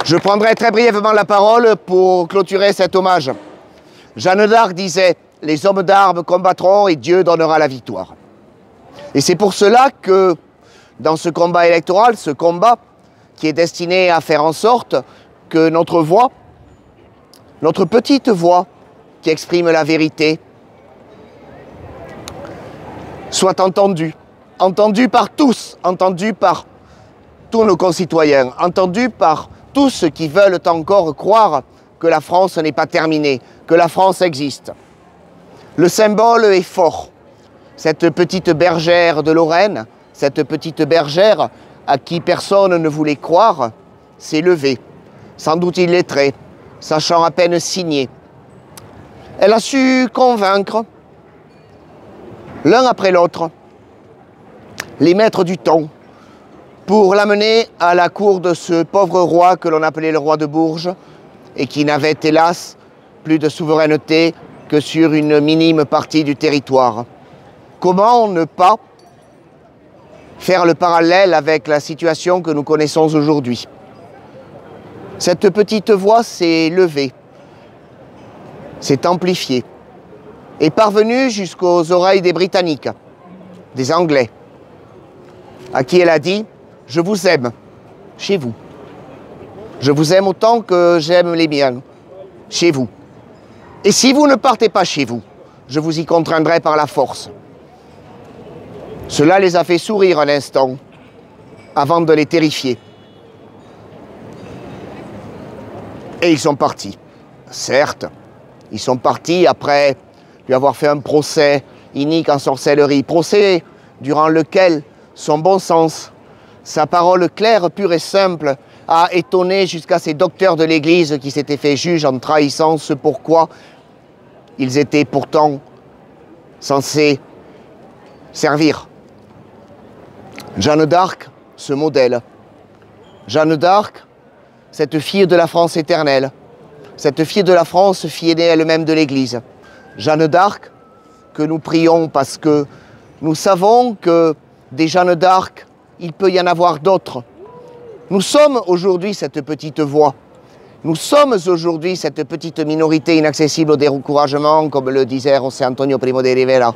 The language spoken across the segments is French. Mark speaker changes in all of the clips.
Speaker 1: Je prendrai très brièvement la parole pour clôturer cet hommage. Jeanne d'Arc disait « Les hommes d'armes combattront et Dieu donnera la victoire ». Et c'est pour cela que dans ce combat électoral, ce combat qui est destiné à faire en sorte que notre voix, notre petite voix qui exprime la vérité, soit entendue. Entendue par tous, entendue par tous nos concitoyens, entendue par tous ceux qui veulent encore croire que la France n'est pas terminée, que la France existe. Le symbole est fort. Cette petite bergère de Lorraine, cette petite bergère à qui personne ne voulait croire, s'est levée, sans doute illettrée, sachant à peine signer. Elle a su convaincre, l'un après l'autre, les maîtres du temps, pour l'amener à la cour de ce pauvre roi que l'on appelait le roi de Bourges et qui n'avait hélas plus de souveraineté que sur une minime partie du territoire. Comment ne pas faire le parallèle avec la situation que nous connaissons aujourd'hui? Cette petite voix s'est levée, s'est amplifiée, est parvenue jusqu'aux oreilles des Britanniques, des Anglais, à qui elle a dit « Je vous aime, chez vous. Je vous aime autant que j'aime les miens, chez vous. Et si vous ne partez pas chez vous, je vous y contraindrai par la force. » Cela les a fait sourire un instant, avant de les terrifier. Et ils sont partis. Certes, ils sont partis après lui avoir fait un procès inique en sorcellerie. Procès durant lequel son bon sens, sa parole claire, pure et simple, a étonné jusqu'à ces docteurs de l'Église qui s'étaient fait juges en trahissant ce pourquoi ils étaient pourtant censés servir. Jeanne d'Arc, ce modèle. Jeanne d'Arc, cette fille de la France éternelle. Cette fille de la France, fille aînée elle-même de l'Église. Jeanne d'Arc, que nous prions parce que nous savons que des Jeanne d'Arc, il peut y en avoir d'autres. Nous sommes aujourd'hui cette petite voix. Nous sommes aujourd'hui cette petite minorité inaccessible au découragement, comme le disait José Antonio Primo de Rivera.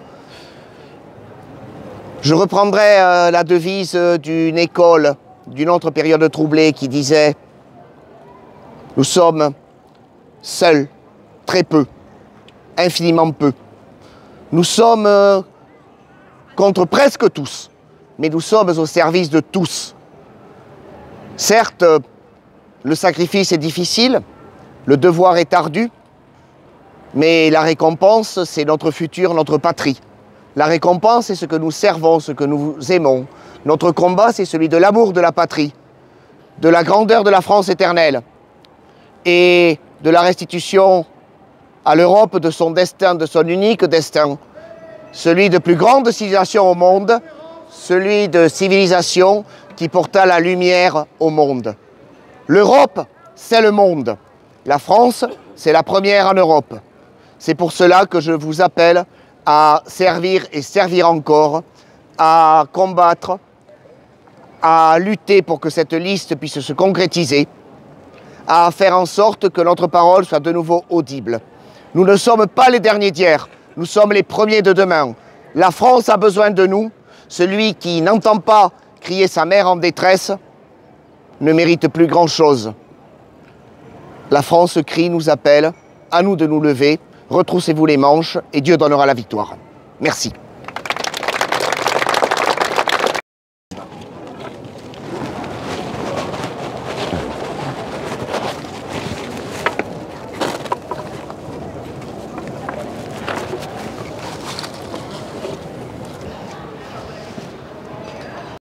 Speaker 1: Je reprendrai la devise d'une école, d'une autre période troublée qui disait « Nous sommes seuls, très peu, infiniment peu. Nous sommes contre presque tous, mais nous sommes au service de tous. Certes, le sacrifice est difficile, le devoir est ardu, mais la récompense, c'est notre futur, notre patrie. La récompense, c'est ce que nous servons, ce que nous aimons. Notre combat, c'est celui de l'amour de la patrie, de la grandeur de la France éternelle et de la restitution à l'Europe de son destin, de son unique destin, celui de plus grande civilisation au monde, celui de civilisation qui porta la lumière au monde. L'Europe, c'est le monde. La France, c'est la première en Europe. C'est pour cela que je vous appelle à servir et servir encore, à combattre, à lutter pour que cette liste puisse se concrétiser, à faire en sorte que notre parole soit de nouveau audible. Nous ne sommes pas les derniers d'hier, nous sommes les premiers de demain. La France a besoin de nous. Celui qui n'entend pas crier sa mère en détresse ne mérite plus grand-chose. La France crie, nous appelle, à nous de nous lever. Retroussez-vous les manches et Dieu donnera la victoire. Merci.